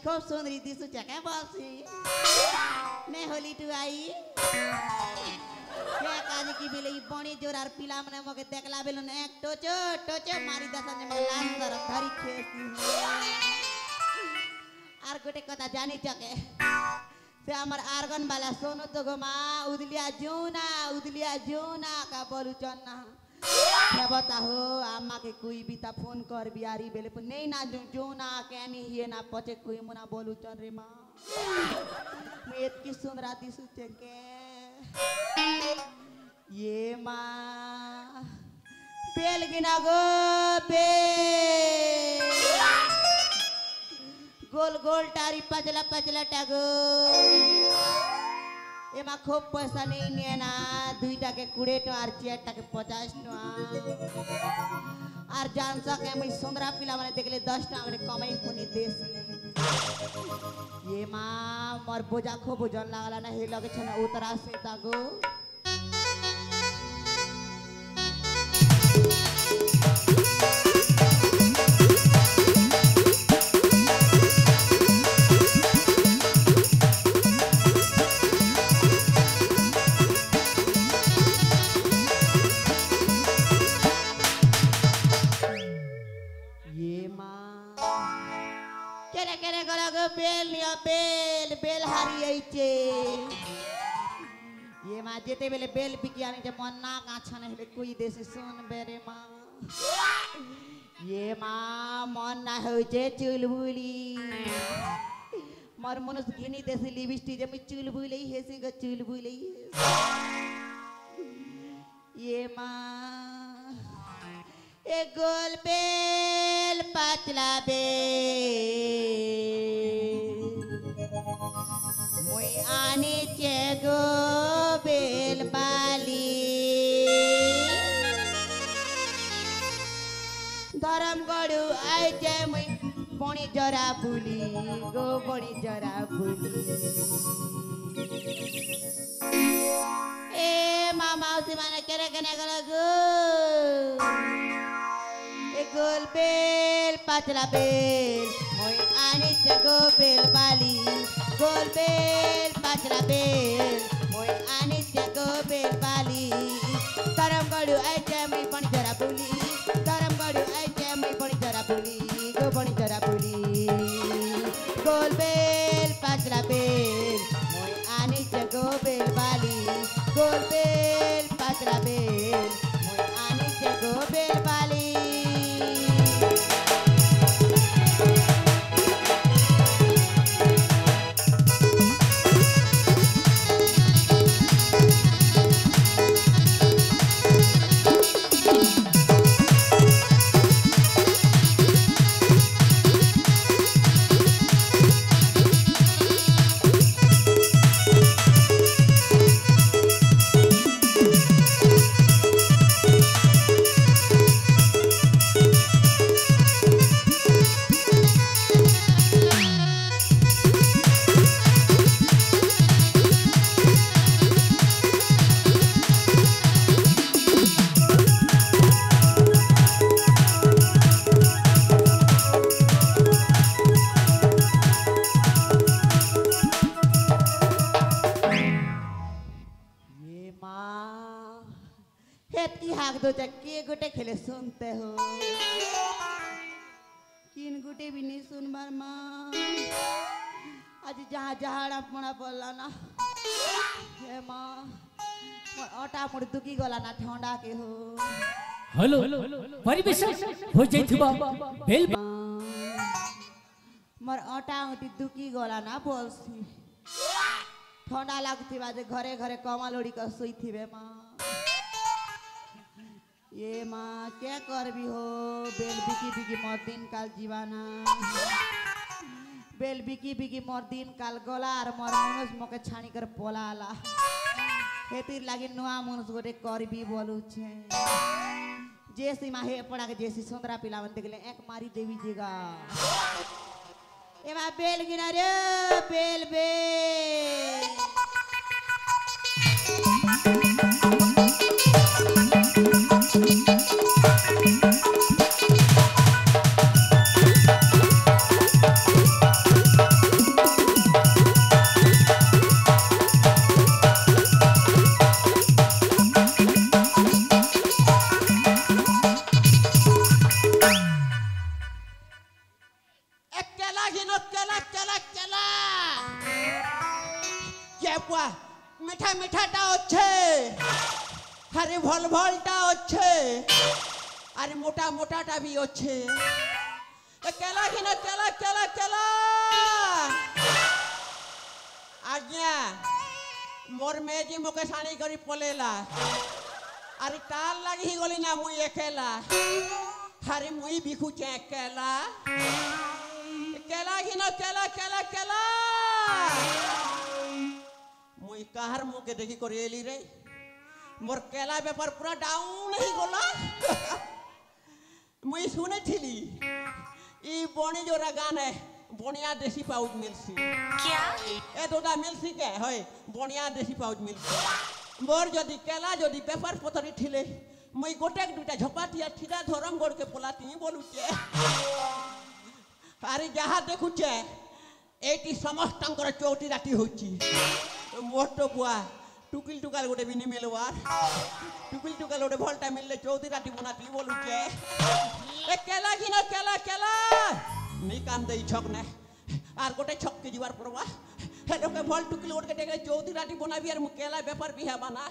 खूब सुंदरी दिसु चके बसी ने होली टू आई क्या काजी की बिले बणी जोरार पिला मने मके देखला बेलो ने एक टोचो टोचो मारी दसन ने लास तरफ धरी खेसी आर गोटे कथा जानी चके से हमर आर्गन वाला सोनो तो गोमा उदलिया जोना का बोलू चन्ना क्या बताहो आमा के कोई भी ता फोन कर बियारी बेले पर नहीं ना जोना केनी हिए ना पचे कोई मुना बोलू चन रे मां मैं इतनी सुंदरा दिसु चके ये मां बेल गिना गो बेल गोल गोल टारी पचला पचला टागो एमा खूब पैसा नहीं निए ना 2 टा के 20 टा और 4 टा के 50 टा और जान सके मैं सुंदरा पिला माने देखले 10 टा गरे कमाई पुनी देसी ये मां मोर बोझा खूब वजन लागला ना हे लगे छना उतरा से तागो बेल हारी आइचे ये मां जेते बेले बेल बिकियानी जे मन ना काछा नहीं कोई देसी सुन बेरे मां ये मां मन ना होजे चुलबुली मर मनुस घिनी देसी लिपस्टिक जे मी चुलबुली हेसी ग चुलबुली ये मां ए गोल बेल पातला बेल मोई आने चेगो बेल बाली धरम गड़ू आई जे मोई बणी जरा बुली गो बणी जरा बुली ए मामा उसी माने केरे कने गलो गो ए गोल बेल पातला बेल मोई आने चेगो बेल बाली गोल बेल पाचला बेल मोई आनी चको बेल बाली गरम गड़ू आई जमी बणी जरा बुली गरम गड़ू आई जमी बणी जरा बुली गो बणी जरा बुली गोल बेल पाचला बेल मोई आनी चको बेल बाली गोल बेल पाचला बेल मोई आनी चको बेल बाली खेले सुनते हो किन गुटे भी नहीं सुन बार माँ आज जहाँ जहाँ अपना बोला ना हे माँ आटा मुड़ दुखी गला ना ठंडा के हो हेलो परिवेश हो जाइथिबा बेल मर आटा उठी दुखी गला ना बोलसी ठंडा लगती बाजे घरे घरे कमल उड़ी कर सोई थी बे माँ ये माँ क्या कर भी हो बेल बिकी बिकी मोर दिन काल जीवाना बेल बिकी बिकी मोर दिन काल गला और मोर मनुष मोके छानी कर पोलाला हेतिर लागी नुआ मनुष गोटे कर भी बोलू छे जैसी माँ हे पड़ा के जैसी सुंदरा पिलावन देखले एक मारी देवी जगह ए माँ बेल गिना रे बेल बेल ভলটা হচ্ছে আর মোটা মোটাটা বি হচ্ছে কেলা কিনা কেলা কেলা কেলা আজ্ঞা মোর মেজি মোকে সানি করি পলেলা আর তার লাগি গলি না মুই একেলা আরে মুই বিখুছে একেলা কেলা কিনা কেলা কেলা কেলা মুই কাহার মুখে দেখি করে এলি রে মোর কেলা ব্যাপার পুরা ডাউন হয়ে গেল মুই শুনেছিলি ই বনি জোড়া গানে বনিয়া দেশি পাউচ মিলছি क्या এ তোটা মিলছি কে হয় বনিয়া দেশি পাউচ মিলছি মোর যদি কেলা যদি পেপার পতরি ঠিলে মুই গোটেক দুইটা ঝপাটিয়া ঠিলা ধরম গড়কে পোলাতি বলুছে আরে যাহা দেখুছে এইটি সমস্তঙ্কর চৌটি রাতি হচ্ছি মোর তো বুয়া টুকিল টুকাল গোটে বিনি মেলবার টুকিল টুকাল গোটে ভলটা মিললে চৌতি রাতি বনাতি বলুছে এ কেলা কিনা কেলা কেলা নি কাম দেই ছক না আর গোটে ছককে যাবার পড়বা হেলোকে ভল টুকিল গোটে দেখলে চৌতি রাতি বনাবি আর মু কেলা ব্যাপার বিহা বানা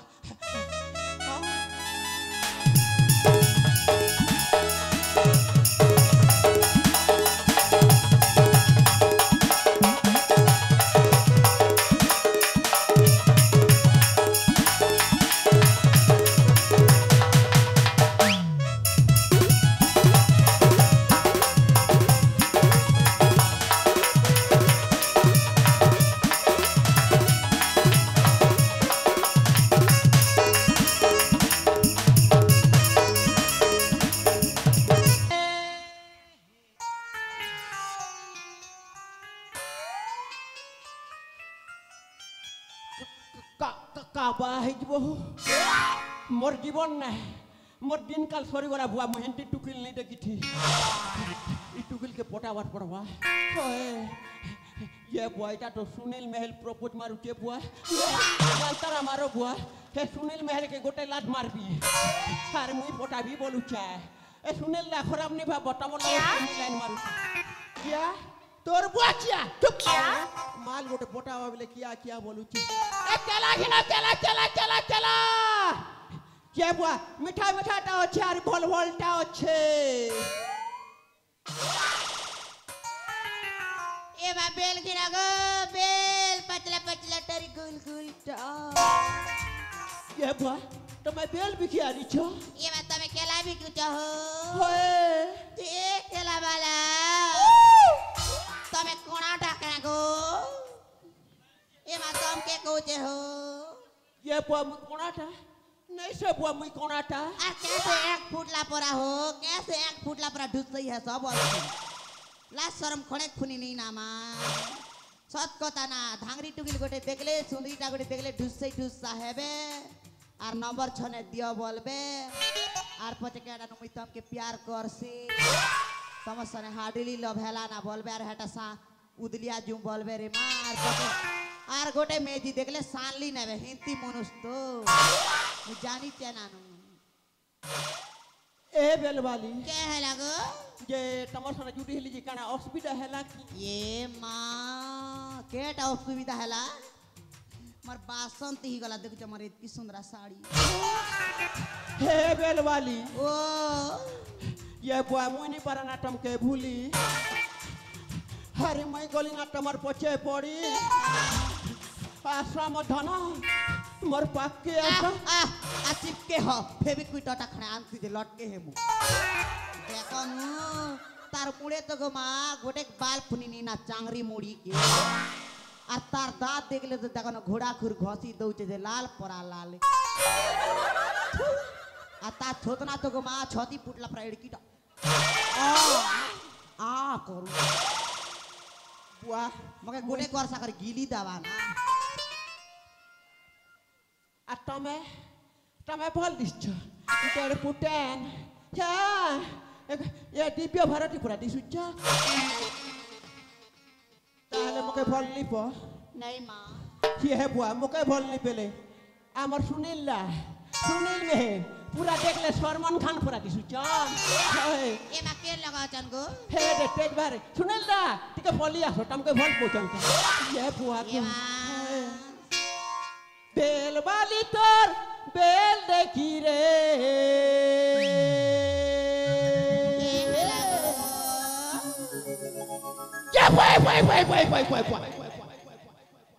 मोर जीवन ना मोर दिन काल सरी गला बुआ महंती टुकिल नहीं देखी थी ई टुकिल के पोटावर पड़वा ये बुआ इटा तो सुनील महल प्रपोज मारू के बुआ अंतरा मारो बुआ हे सुनील महल के गोटे लात मार भी अरे मुई पोटा भी बोलू चाहे ए सुनील ला खराब नहीं भा बटा बोला लाइन मारू क्या तोर बुआ क्या चुप क्या माल गोटे पोटावा बोले क्या क्या बोलू ची ए चला घिना चला चला चला चला क्या बुआ मिठा मिठाटा अच्छे আর ভল ভলটা अच्छे এবা বেল কিনা গো বেল পাতলা পাতলা টারি গুল গুলটা क्या बुआ তুমি বেল বিকিয়া দিছ এবা তুমি কেলা বিকুছ হো होए তে কেলা বালা তুমি কোনা টাকা গো এবা তুমি কে কইতে হো ये बुआ मुई कोणाटा नहीं से बुआ मुई कोणाटा আর कैसे एक फुटला परा हो कैसे एक फुटला परा ढुसई है सब लाज शरम खणे खुनी नहीं नामा सत कथा ना धांगरी टुकिल गोटे बेगले सुंदरीटा गोटे बेगले ढुसई ढुसा हेबे আর नंबर छने दियो बोलबे আর पचे केडा नुई तमके प्यार करसी समसने हाडिली लव हेला ना बोलबे আর हेटा सा उदलिया जू बोलबे रे मार पचे আর গোটে মেজি দেখলে সানলি নেবে হিন্তি মানুষ তো মু জানি চেনানো ए बेल वाली কে হেলা গো जे तमर सने जुटी हेली जी काना असुविधा हेला की এ মা কেটা অসুবিধা হেলা মোর বাসন্তী হি গলা দেখছ মোর এতকি সুন্দর শাড়ি हे बेल वाली ও ये बुआ मुई नहीं पारा नाटम के भूली अरे मैं गली नाटम और पचे पड़ी आश्रम धन मोर पाक के आसा आ चिपके ह फेविक्विकटा खणे आनती जे लटके हे मु देखनु तार मुड़े तो गो मा गोटे बाल फुनी ना चांगरी मुड़ी के আর তার দাঁত দেখলে তো দেখো ঘোড়া খুর ঘষি দউছে যে লাল পরা লাল আর তার ছোটনা তো গো মা ছতি পুটলা প্রায় এড়কিটা আ করু बुआ মকে গোটে করসা করে গিলি দেবা না आ तमे बोल दिछ तेरे पुटेन क्या ये दिव्य भारती पूरा दिसुच ताहले मके बोल लिप नहीं माँ ये है बुआ मके बोल ली पेले आमर सुनील में पूरा देख ले सलमान खान पूरा दिसुच ये माँ के लगा चन गो हे रे तेज बारे सुनील दा टिके बोली आसो तमके बोल पोचन ये बुआ ये को माँ बेल वाली तोर बेल देखी रे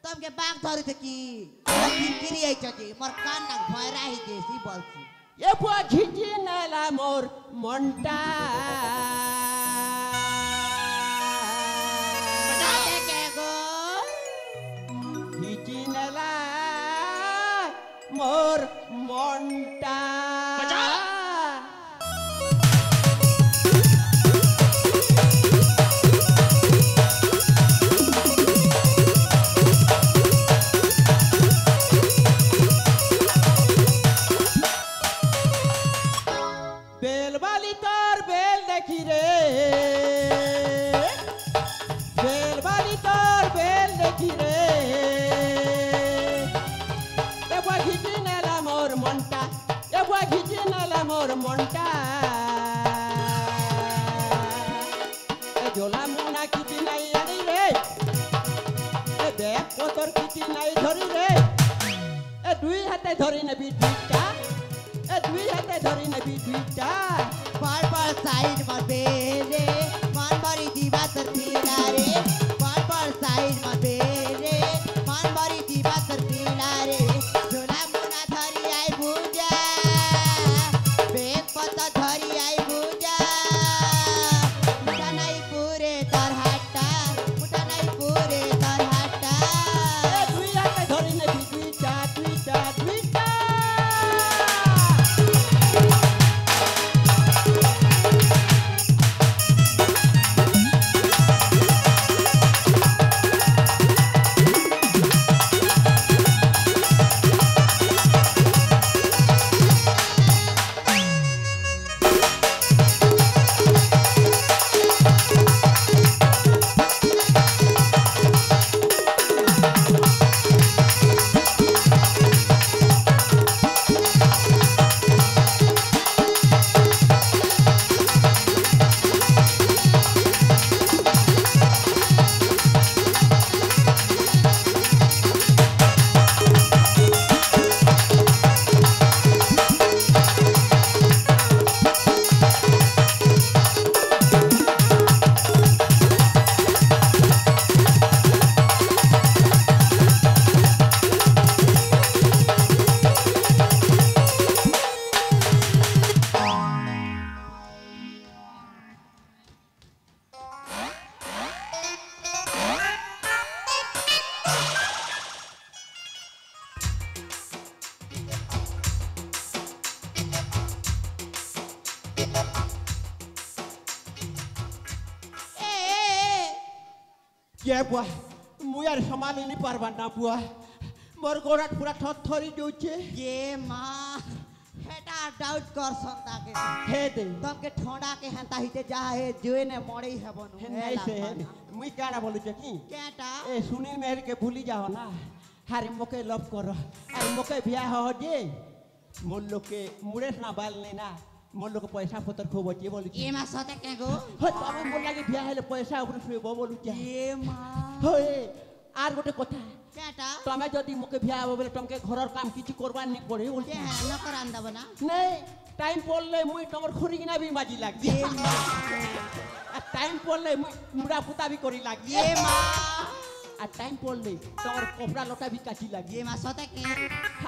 तुमके बाग धरी थे कि किरी आई चजी मोर कान ना भयरा ही देसी बोलसी ये बुआ झिझी नला मोर मंटा बजाते के गो झिझी नला मोर मंटा जोला मुना किती नाही आली रे ए देख कोतर किती नाही धरी रे ए दुई हाते धरी ने बिटुटा ए दुई हाते धरी ने बिटुटा पर साइड में बेरे मन बड़ी दीवा तर पीला रे पर साइड में बेरे मन बड़ी दीवा तर पीला रे झोला मुना धरी आई भूजा बेग पत्ता धरी आई भूजा मुठा नहीं पूरे तर हट्टा मुठा नहीं पूरे तर हट्टा ए दुई हाते धरी ने बिटुटा बिटुटा बिटुटा ये बुआ मुयार संभाली नहीं पारबा ना बुआ मोर गोड़ा पूरा थरथरी जोचे ये माँ हेटा डाउट कर सकता के हे दे तुमके ठोड़ा के हंता हिते जा है जोए ने मोड़े है बनु नहीं से मुई क्या ना बोलू की केटा ए सुनील मेहर के भूली जाओ ना हारी मोके लव कर अरे मोके ब्याह हो जे मोर लोग के मुड़े ना बाल नहीं ना मोर लोग पैसा पतर खूब बचे बोलू ये माँ सते के गो हो तब मोर लागे ब्याह हेले पैसा ऊपर से बोलू ये माँ होए आर गोटे कथा केटा तमे जदी मोके ब्याह हो बोले तुमके घरर काम किछि करबा नहीं पड़े बोल के है न कर आंदा बना नहीं टाइम पड़ले मुई तमर खोरिगिना भी माजी लाग ये माँ टाइम पड़ले मुई मुड़ा पुता भी करी लाग ये माँ आ टाइम पड़ले तमर कपड़ा लटा भी काची लाग ये माँ सते के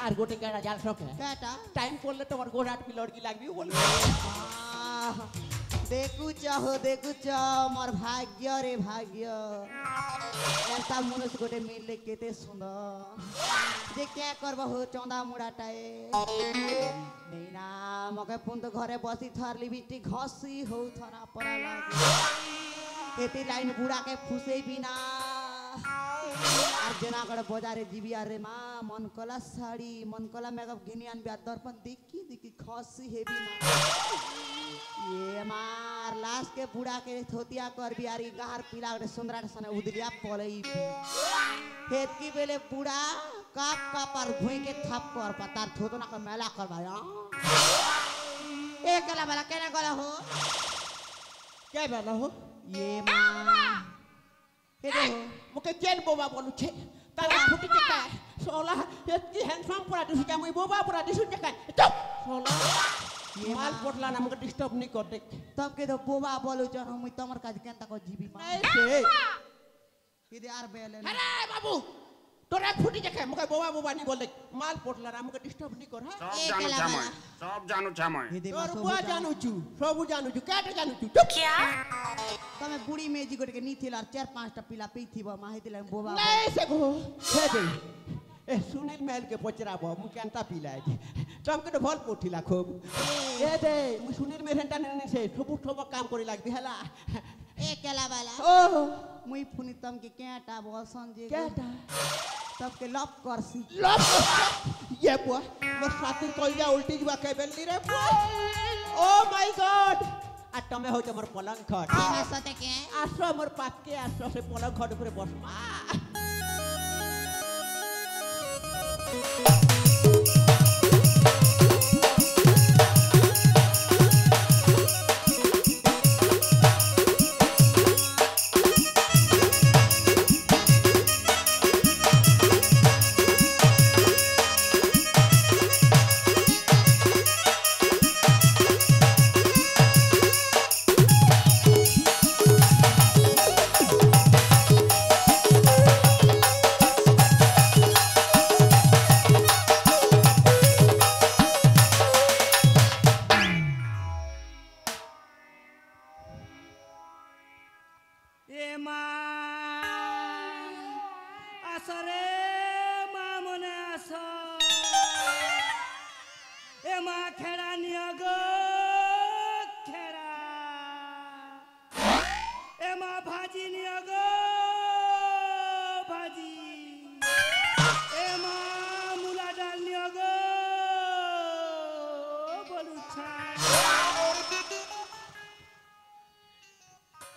आर गोटे केड़ा जाल सके केटा टाइम पड़ले तमर गोड़ाट भी लड़की लाग भी बोल देखू चाहो मोर भाग्य रे भाग्य ऐसा मनुष्य गोटे मिलले केते सुंदर जे क्या करबो हो चौंदा मुड़ाटाए नहीं ना मके पुन तो घरे बसी थरली बिटी घसी हो थना पड़ा लागे एती लाइन बुड़ा के फुसे बिना আর জেনাগড় বাজারে দিবি আরে মা মন কলা শাড়ি মন কলা মেকআপ ঘিনি আনবি আর দর্পণ দেখি দেখি খসি হেবি না ये मार लाश के बुढ़ा के थोतिया कर बियारी गार पीला के सुंदरा सने उदलिया पलई खेत की बेले बुढ़ा का पर भुई के थप कर पतार थोतना का मेला कर भाया एक गला वाला केना गला हो क्या बेला हो ये मां के दे हो मुके चेन बोबा बोलू छे तारा फुटी के का सोला एती हैंडसम पूरा दिसु जा मुई बोबा पूरा दिसु के का चुप सोला ये माल पोटला ना मुके डिस्टर्ब नहीं कर दे तब के तो बोबा बोलू जन मुई तमर काज केनता को जीबी मां नहीं से इधे आर बेल अरे बाबू तोरा फुटी जखे मके बोबा नहीं बोल माल पोटला रा मके डिस्टर्ब नहीं कर सब जानू छ मैं सब जानू छ मैं इधे तोर बुआ जानू छु सब जानू छु काटे जानू छु चुप क्या तमे बुढ़ी मेजी गोटे के नी थिला 4-5 टा पिला पी थी माही दिला बोबा नहीं से गो छे दे ए सुनील महल के पचरा बो मु केनता पिला जी तम के भल पोठिला खूब ए दे मु सुनील में रेंटा नहीं से सब काम करे लागती हला ए केला वाला ओ मुई फुनी तम के केटा बसन जे केटा तब के लप करसी लप ये बुआ मोर सातिर कइया उल्टी जुआ के बेलनी रे बुआ ओ माय गॉड आ तमे हो मोर पलंग खट एमा सते के आसो मोर पात के आसो से पलंग खट ऊपर बसमा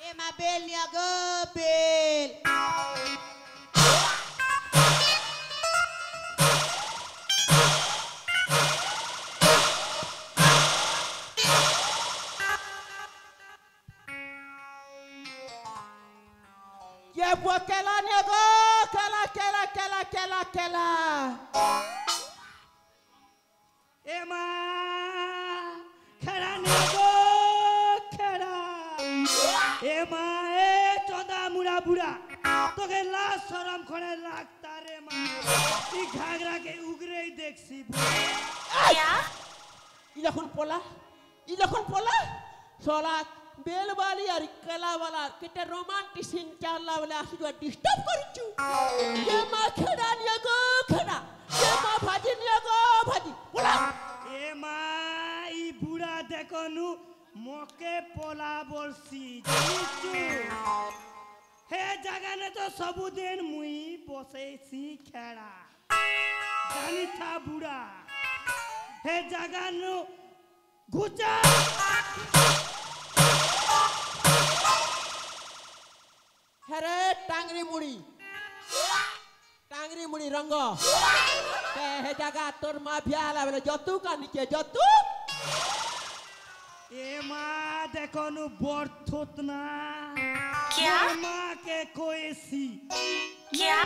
एमा बेल निया गो बेल ये बुआ केला निया गो केला एमा खड़ा निया गो एमा ए चोदा मुड़ा बुड़ा तो के लाश शरम खड़े लागता रे मां ई घाघरा के उगरे ही देखसी क्या इलखन पोला सोला बेल वाली और कला वाला किटे रोमांटिक सीन चालला वाला आसु डिस्टर्ब करिचु ये मां खड़ा निया गो खड़ा ये मां भाजी निया गो भाजी पोला ए मां ई बुड़ा देखनु मोके पोला बोलसी जीचू हे जगह ने तो सबुदिन मुई बसेसी खेड़ा जानी था बुड़ा हे जगह नु घुचा हरे टांगरी मुड़ी रंग ते हे जगह तोर मां बियाला वाला जतू का नीचे जतू ए माँ देखो नु बर्थुत ना क्या माँ के कोएसी क्या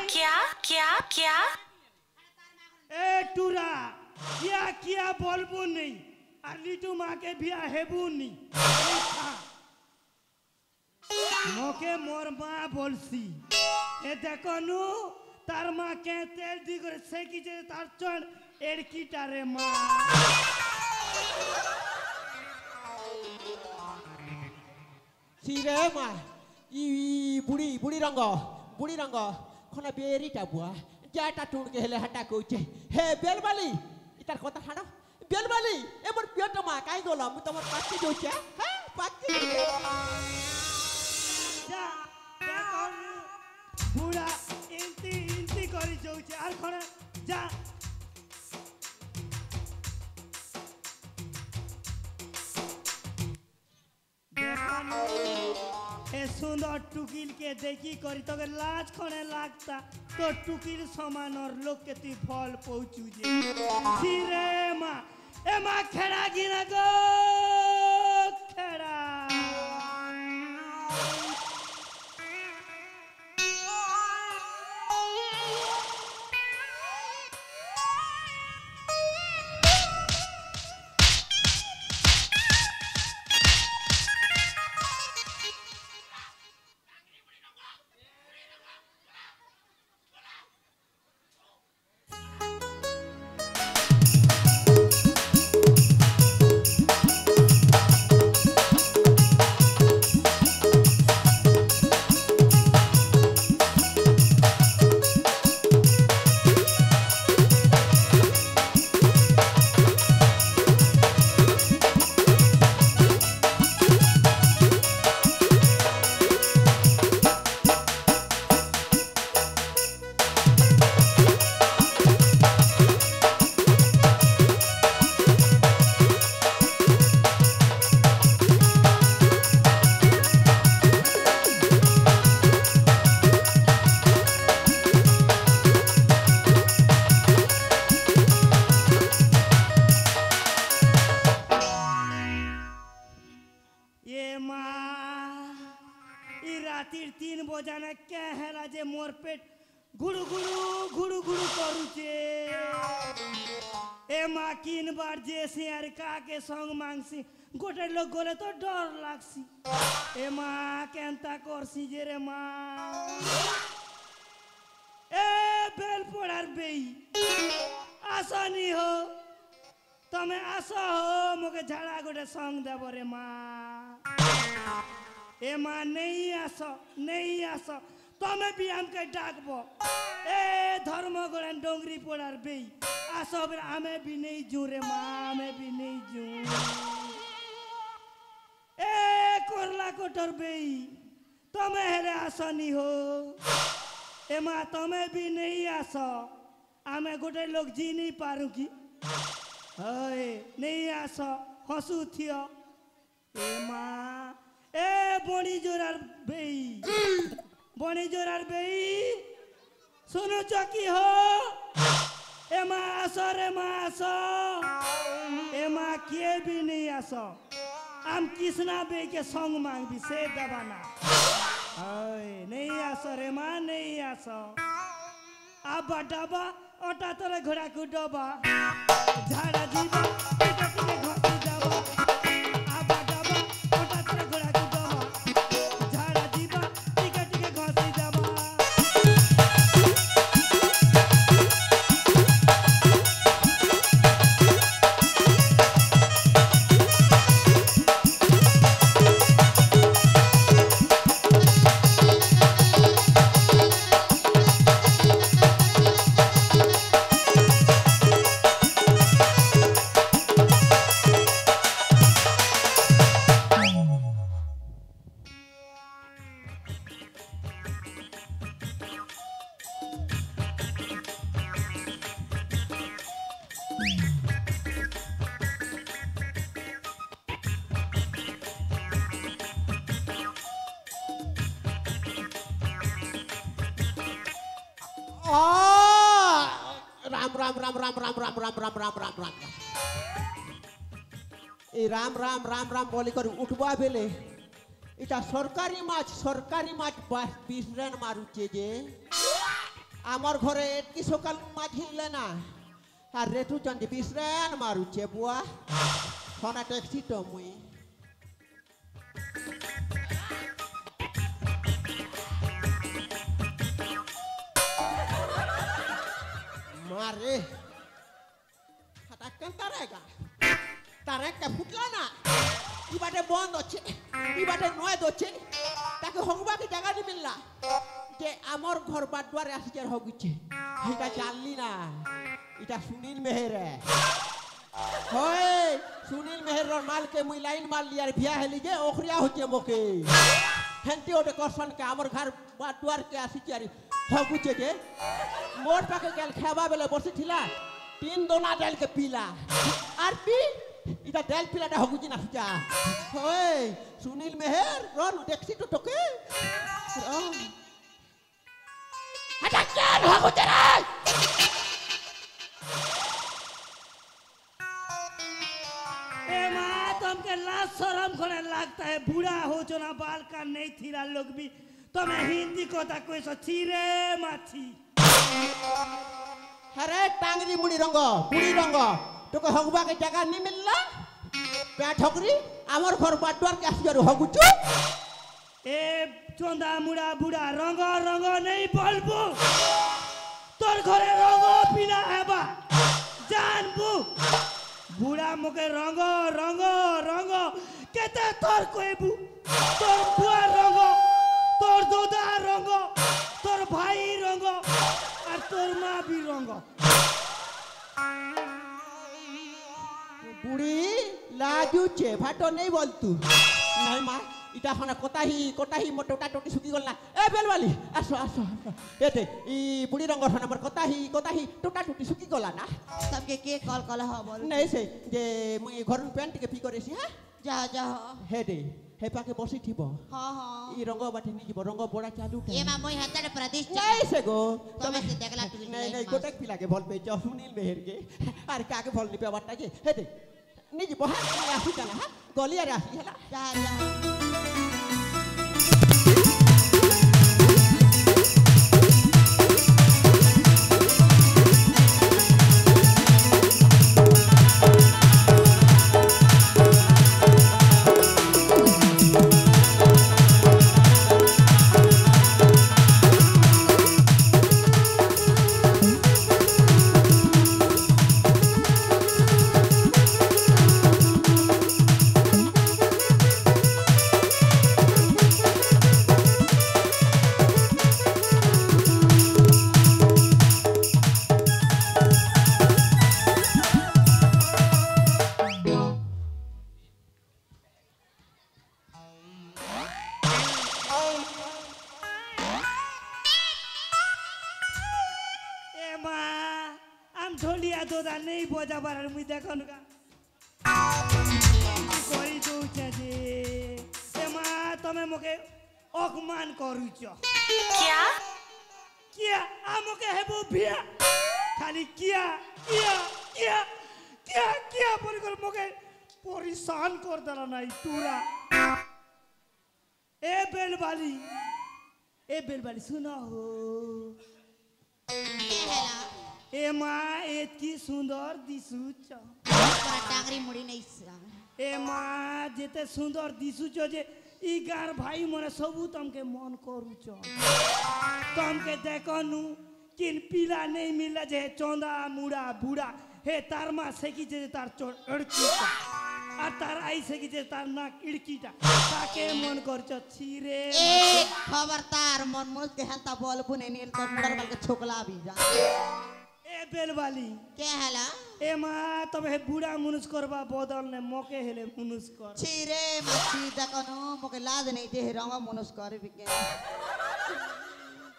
ए टूरा क्या बोलबू नहीं और लिटू माँ के बिया हेबू नहीं मोके मोर माँ बोलसी ए देखो नु तार माँ के तेल दी करे से की जे तार चढ़ एड़की टारे माँ सिरे मां ई बुड़ी रंग खना बेरीटा बुआ जाटा टूण के हेले हटा कोचे हे बेलबाली इतार कथा हाडो बेलबाली ए मोर पेट मा काई गोला मु तमर पाक्की जोचे हां पाक्की जा देखो बुढ़ा इंती करी जोचे आर खड़ा जा ए सुंदर टुकिल के देखी करी तो लाज खड़े लागता तो टुकिल समान और लोग के ती फल पहुंचू जे सिरे माँ ए माँ खेड़ा गिना गो खेड़ा रातिर 3 बजाने के हेला जे मोर पेट गुड़ु गुड़ु करूचे ए माँ किन बार जे शेयर का के संग मांगसी गोटे लोग गोले तो डर लागसी ए माँ केंता करसी जे रे माँ ए बेल पड़ार बेई आसानी हो तमे आशा हो मोके झाड़ा गोटे संग देव रे माँ ए माँ नहीं आस तमे भी हमके डाकबो ए धर्म गोड़न डोंगरी पड़ार बेई आसो बेर हमें भी नहीं जू रे माँ हमें भी नहीं जू ए कोरला कोटर बेई तमे हेरे आसनी हो ए माँ तमे भी नहीं आसो हमें गोटे लोग जी नहीं पारू की नहीं आसो हंसू थियो ए माँ ए बणी जोरार बेई सुनो चकी हो ए माँ आसो रे माँ आसो ए माँ किए भी नहीं आसो हम किसना बे के संग मांग भी से दबाना नहीं आसो रे माँ नहीं आसो आबा डबा ओटा तोरे घोड़ा को डबा झाड़ा जीवा पेट के घोटी डबा आबा डबा ओटा तोरे घोड़ा को डबा झाड़ा जीवा टिकट के घोटी डबा राम बोली कर उठवा बेले इटा सरकारी माछ बिसरेन मारुचे जे आमर घरे एतकी सकाल माछ हिले ना আর রেটু চন্দি বিসরেন মারুছে বুয়া সোনা ট্যাক্সি তো মুই মারে হাতা কেন তারেগা তারেকা ফুটলা না ইবাটে বন্ধ হচ্ছে ইবাটে নয় হচ্ছে তাকে হংবাকে জায়গা নি মিললা যে আমার ঘর বাদুয়ারে আসিছে হগুছে এটা জানলি না এটা সুনীল মেহের হয় সুনীল মেহের মাল के মুই লাইন মাল লিয়ার বিয়া হেলি যে ওখরিয়া হচ্ছে মোকে হেনতি ওটে করছন কে আমার ঘর বাদুয়ার কে আসিছে আর হগুছে যে মোর পাকে গেল খাবা বেলে বসিছিলা 3 দোনা ডাল के পিলা আর পি এটা ডাল পিলাটা হগুছি না সুজা হয় সুনীল মেহের রন ট্যাক্সি তো তোকে हटा क्या भागो तेरा ए माँ तुमके लाज शर्म खोने लगता है बूढ़ा हो जो ना बाल का नहीं थीरा लोग भी तो मैं हिंदी को ता कोई सो थीरे माथी अरे टांगरी मुड़ी रंग तो को हगबा के जगह नहीं मिलला पे ठोकरी आमर घर बाटवार के आसियारो हगुचु ए चोंदा मुड़ा बुढ़ा रंग नहीं बोलबो तोर घरे रंग पीला हेबा जानबू बुढ़ा मोके रंग केते तोर कोइबू तोर बुआ रंग तोर दोदा रंग तोर भाई रंग और तोर माँ भी रंग बुढ़ी लाजू छे भाटो नहीं बोल तू नहीं माँ इटा हना कोताही मोटोटा टोटी सुकी गलना ए बेलवाली आसो एते ई बुढ़ी रंग हना मर कोताही टोटा टोटी सुकी गला ना सबके के कल ह बोल नहीं से जे मुई घर पेंट के पी करेसी हां जा हेडे हे पाके बसी थिबो हां ई रंग बाटे नि जीव रंग बड़ा चालू ए मा मोई हातरे प्रदेश नहीं से गो तमे से देखला टुल नहीं गोटक पिला के भल पे सुनील मेहर के आर काके भल नि पे बाटा के हेडे नि जीव हां आसी चला हां गलिया रे आसी हला जा दोदा नहीं बजा बार मुई देखन का कोई दूचे जे ए मां तमे मके अपमान करूछ क्या किया आ मके हेबो भिया खाली किया किया किया किया किया बोल कर मके परेशान कर दला नहीं तूरा ए बेलबाली सुनो हो ए माँ एतकी सुंदर दिसुच टांगरी मुड़ी नहीं ए माँ जेते सुंदर दिसुच जे ई गार भाई मने सबू तमके मन करूच तमके देखनु किन पीला नहीं मिला जे चौंदा मुड़ा बूढ़ा हे तार माँ सेकी जे तार चोर अड़कीटा আর তার আইছে কি যে তার নাক ইড়কিটা তাকে মন করছ ছিরে ए खबरदार मन मुझ के हंता बोल बुने नील तो मुड़र बल के छोकला भी जा এ বেলবালি क्या हला এ মা তবে বুড়া মুনুষ করবা বদল নে মকে হেলে মুনুষ কর छिरे मच्छी देखनु मके लाज नहीं दे रंग मनुष्य कर भी के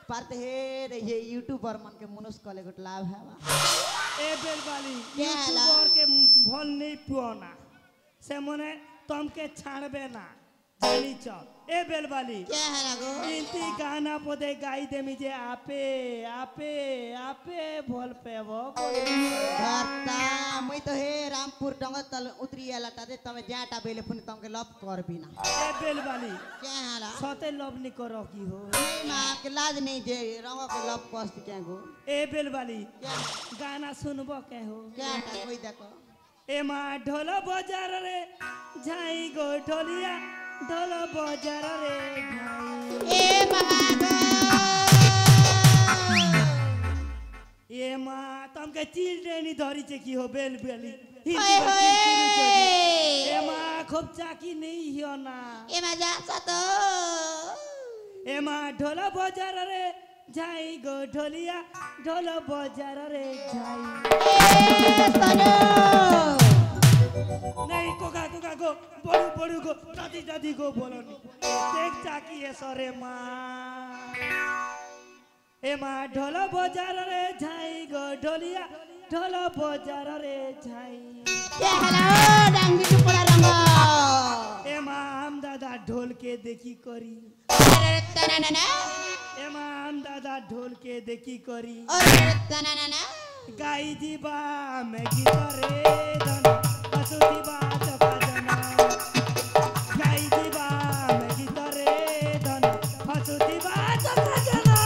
परते हे रे ये यूट्यूबर मन के मनुष्य कले गुट लाभ है এ বেলবালি क्या हला यूट्यूबर के भल नहीं पुआना से मने तमके छाड़बे ना जानी च ए बेलबाली क्या हला गो इंती गाना पदे गाई देमी जे आपे आपे आपे भल पेबो भरता मैं तो हे रामपुर डंगर तल उतरी आला ताते तमे जाटा बेले फुनी तमके लव कर बिना ए बेलबाली क्या हला सते लव नहीं करो की हो नहीं मां के लाज नहीं दे रंग के लव कष्ट क्या गो ए बेलबाली क्या गाना सुनबो के हो क्या टा कोई देखो ए माँ ढोल बजार रे झाई गो ढोलिया ढोल बजार रे झाई ए महागो ए माँ तमके चिल्ड्रेनी धरी छे की हो बेलबाली हाय हाय ए माँ खूब चाकी नहीं हियो ना ए मजा सतो ए माँ ढोल बजार रे झाई गो ढोलिया ढोल बजार रे झाई ए तनो नहीं कोका कोका गो बड़ू बड़ू गो दादी दादी गो बोलो देख चाकी है सरे माँ ए माँ ढोल बजार रे झाई गो ढोलिया ढोल बजार रे झाई क्या हला डांगी टुकड़ा रंग ए माँ हम दादा ढोल के देखी करी अरे तना ना ए माँ हम दादा ढोल के देखी करी अरे तना ना गाई जीबा में गिटारे धन असु जीबा चपा जना गाई जीबा में गिटारे धन असु जीबा चपा जना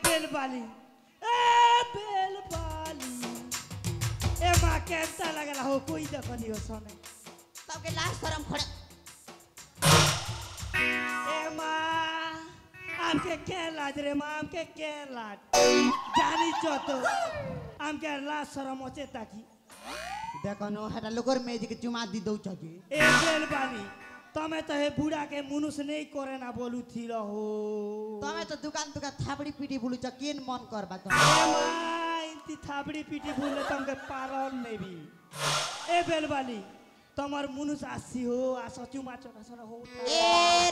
बेलबाली ए माँ कैसा लगला हो कोई देखनी हो सने सबके लाश शरम खड़े ए माँ आमके के लाज रे माँ आमके के लाज जानी चतो आमके लाज शरम होचे ताकि देखनो हटा लोकर मेज के चुमा दी दउ छजी ए बेलबाली तमे तो हे बूढ़ा के मनुष्य नहीं करे ना बोलू थी हो तमे तो दुकान दुकान थाबड़ी पीटी बुलु छ केन मन करबा त ए माँ इंती थाबड़ी पीटी बोले तमके पारन नहीं भी ए बेलबाली तमर मनुष्य आसी हो आस चुमा चोरा सर हो ए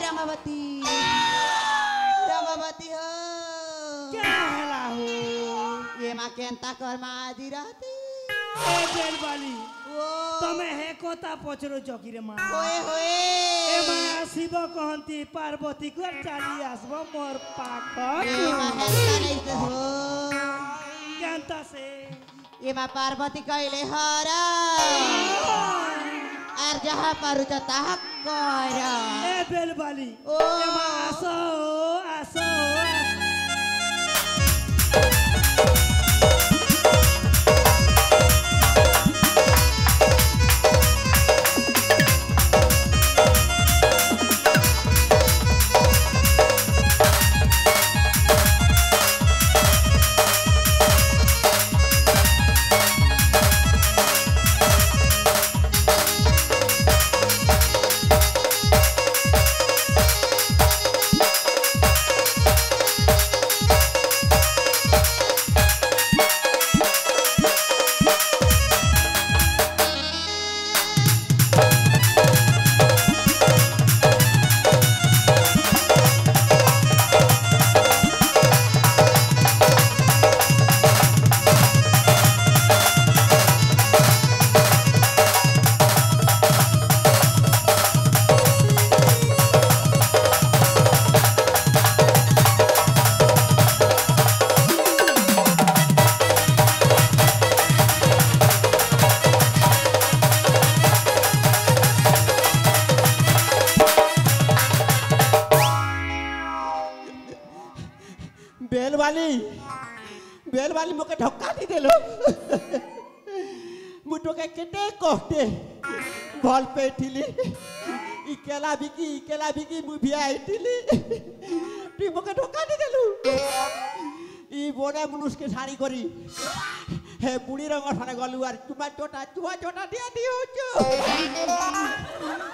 रमावती हो क्या हला हो ये मां केनता कर मा आदि रहती ए बेलबाली ओ तमे हे कोता पचरो चकी रे माँ ओए होए ए माँ शिव कहती पार्वती को चाली आसबो मोर पाखर ए मां हेता नहीं से हो जानता से ये मां पार्वती कइले हरा आर जहां पर जता कर ए बेलबाली ओ। ए माँ आसो आसो बेल वाली मोके धक्का दी देलो मुटो के केटे कहते भल पे ठिली इकेला बिकी मु भिया ठिली तू मोके धक्का दी देलु ई बोने मनुष्य के सारी करी हे बुढ़ी रंग थाने गलु आर चुमा चोटा दिया दियो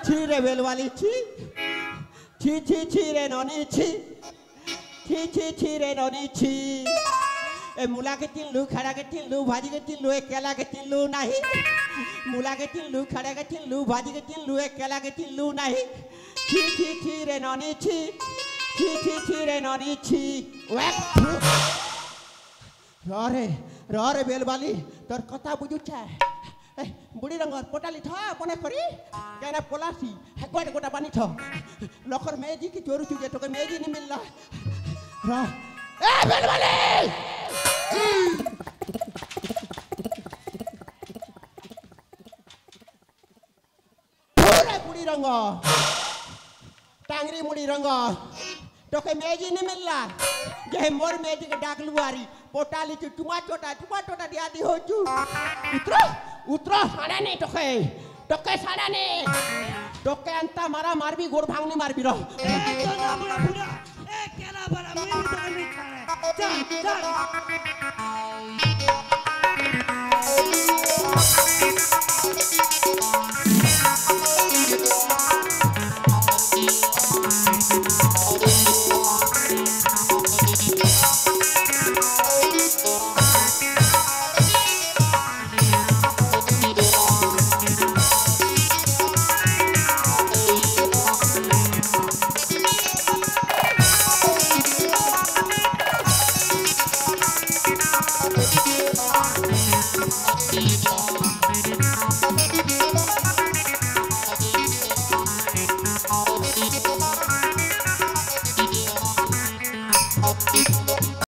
छी रे बेल वाली छी रे ननी छी रे ननी छी ए मुला के तिल्लू खड़ा के तिल्लू भाजी के तिल्लू एक केला के तिल्लू नहीं मुला के तिल्लू खड़ा के तिल्लू भाजी के तिल्लू एक केला के तिल्लू नहीं छी रे ननी छी रे ननी छी रे बेल वाली तोर कथा बुझु छे बुढ़ी रंगर पोटाली था पने करी कहना पोलासी हेकोट गोटा पानी था लखर मेजी की चोरू चुके तो के मेजी नहीं मिल रहा ए बेल वाली पूरे बुढ़ी रंग टांगरी मुड़ी रंग तो के मेजी नहीं मिल रहा जे मोर मेजी के डाकलू आरी पोटाली चुमा चोटा दिया दी हो चू उतरो साड़ा नहीं टोके साड़ा नहीं टोके अंता मारा मारबी गोड़ भांगनी मारबी रहो तो ना बुरा बुरा ए केला बड़ा मैं तो नहीं